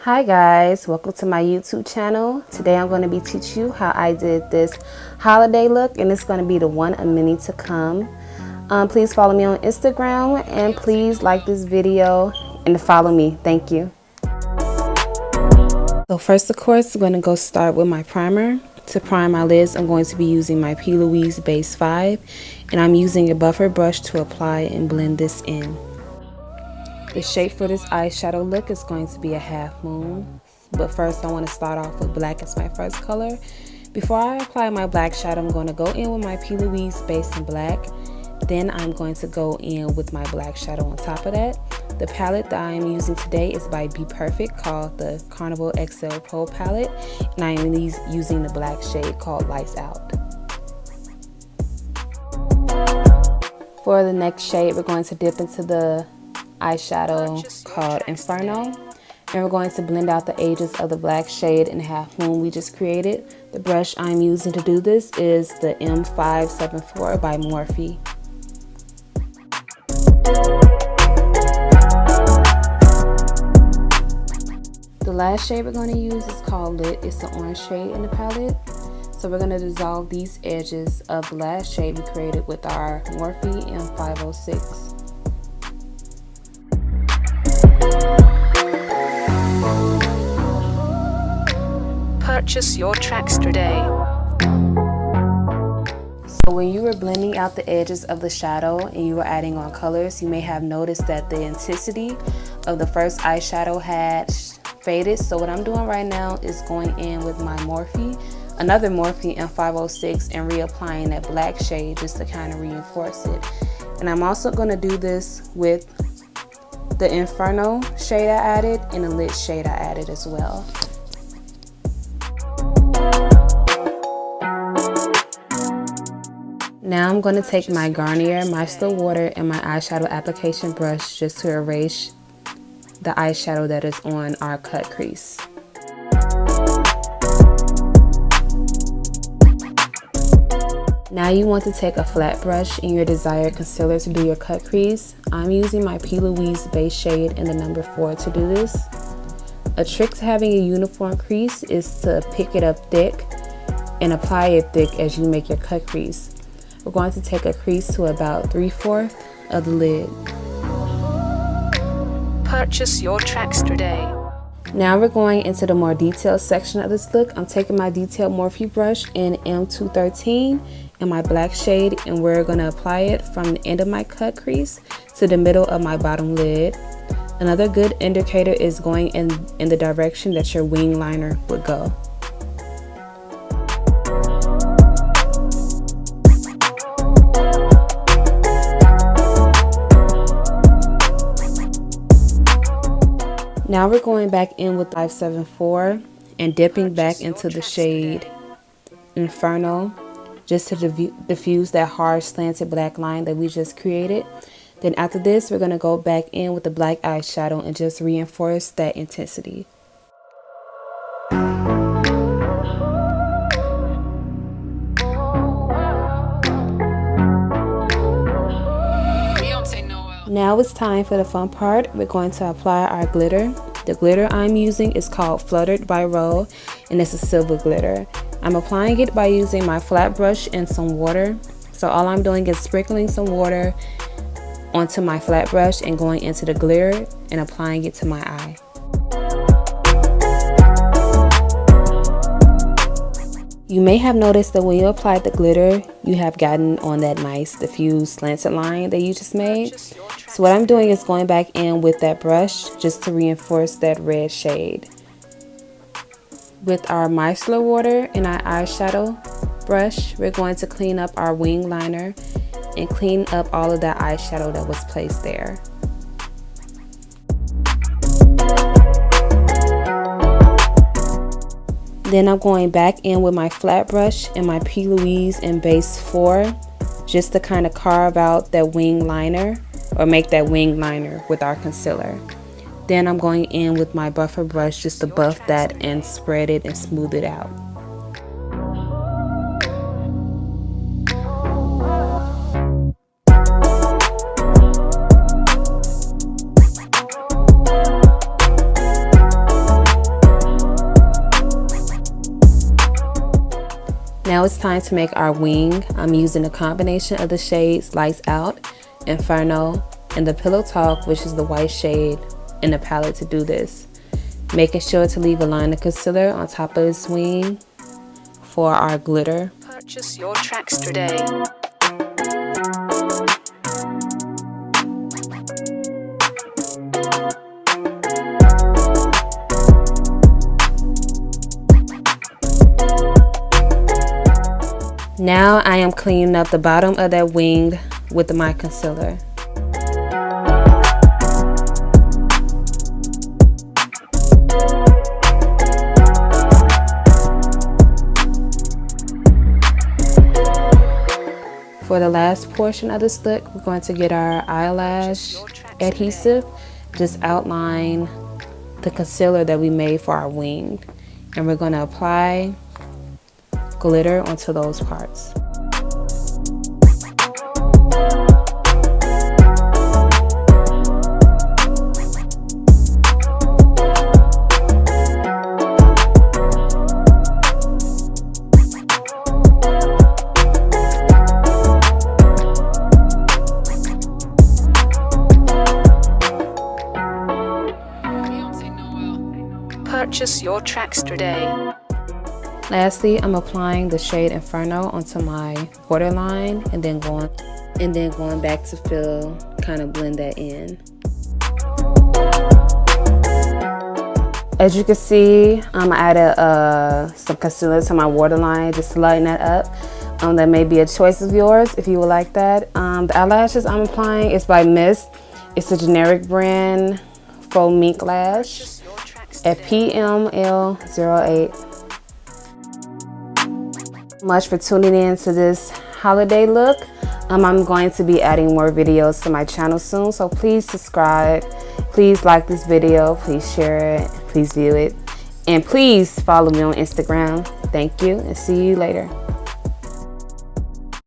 Hi guys, welcome to my YouTube channel. Today I'm going to be teaching you how I did this holiday look, and it's going to be the one of many to come. Please follow me on Instagram and please like this video and follow me. Thank you. So first, of course, I'm going to go start with my primer. To prime my lids, I'm going to be using my P. Louise Base 5, and I'm using a buffer brush to apply and blend this in. The shade for this eyeshadow look is going to be a half moon, but first I want to start off with black as my first color. Before I apply my black shadow, I'm going to go in with my P. Louise Base in black. Then I'm going to go in with my black shadow on top of that. The palette that I am using today is by BPerfect, called the Carnival XL Pro palette, and I am using the black shade called Lights Out. For the next shade, we're going to dip into the eyeshadow called Inferno, and we're going to blend out the edges of the black shade and half moon we just created. The brush I'm using to do this is the M574 by Morphe. The last shade we're going to use is called Lit. It's the orange shade in the palette. So we're going to dissolve these edges of the last shade we created with our Morphe M506. Purchase your tracks today. So when you were blending out the edges of the shadow and you were adding on colors, you may have noticed that the intensity of the first eyeshadow had faded. So what I'm doing right now is going in with my another Morphe M506, and reapplying that black shade just to kind of reinforce it. And I'm also going to do this with the Inferno shade I added and the Lit shade I added as well. Now I'm going to take my Garnier Micellar Water and my eyeshadow application brush just to erase the eyeshadow that is on our cut crease. Now you want to take a flat brush and your desired concealer to do your cut crease. I'm using my P. Louise Base shade in the number 4 to do this. A trick to having a uniform crease is to pick it up thick and apply it thick as you make your cut crease. We're going to take a crease to about 3/4 of the lid. Purchase your tracks today. Now we're going into the more detailed section of this look. I'm taking my detailed Morphe brush in M213 and my black shade, and we're going to apply it from the end of my cut crease to the middle of my bottom lid. Another good indicator is going in the direction that your wing liner would go. Now we're going back in with 574 and dipping back into the shade Inferno just to diffuse that hard slanted black line that we just created. Then after this, we're going to go back in with the black eyeshadow and just reinforce that intensity. Now it's time for the fun part. We're going to apply our glitter. The glitter I'm using is called Fluttered by Ro, and it's a silver glitter. I'm applying it by using my flat brush and some water. So all I'm doing is sprinkling some water onto my flat brush and going into the glitter and applying it to my eye. You may have noticed that when you applied the glitter, you have gotten on that nice diffused slanted line that you just made. So what I'm doing is going back in with that brush just to reinforce that red shade. With our micellar water and our eyeshadow brush, we're going to clean up our wing liner and clean up all of that eyeshadow that was placed there. Then I'm going back in with my flat brush and my P. Louise in Base 4 just to kind of carve out that wing liner, or make that wing liner with our concealer. Then I'm going in with my buffer brush just to buff that and spread it and smooth it out. Now it's time to make our wing. I'm using a combination of the shades Lights Out, Inferno, and the Pillow Talk, which is the white shade in the palette to do this. Making sure to leave a line of concealer on top of this wing for our glitter. Purchase your tracks today. Now I am cleaning up the bottom of that wing with my concealer. For the last portion of this look, we're going to get our eyelash adhesive, just outline the concealer that we made for our wing, and we're going to apply glitter onto those parts. Purchase your tracks today. Lastly, I'm applying the shade Inferno onto my waterline and then going back to fill, kind of blend that in. As you can see, I added some concealer to my waterline just to lighten that up. That may be a choice of yours if you would like that. The eyelashes I'm applying is by Mist. It's a generic brand faux mink lash at PML08. Much for tuning in to this holiday look. I'm going to be adding more videos to my channel soon, so please subscribe, please like this video, please share it, please view it, and please follow me on Instagram. Thank you, and see you later.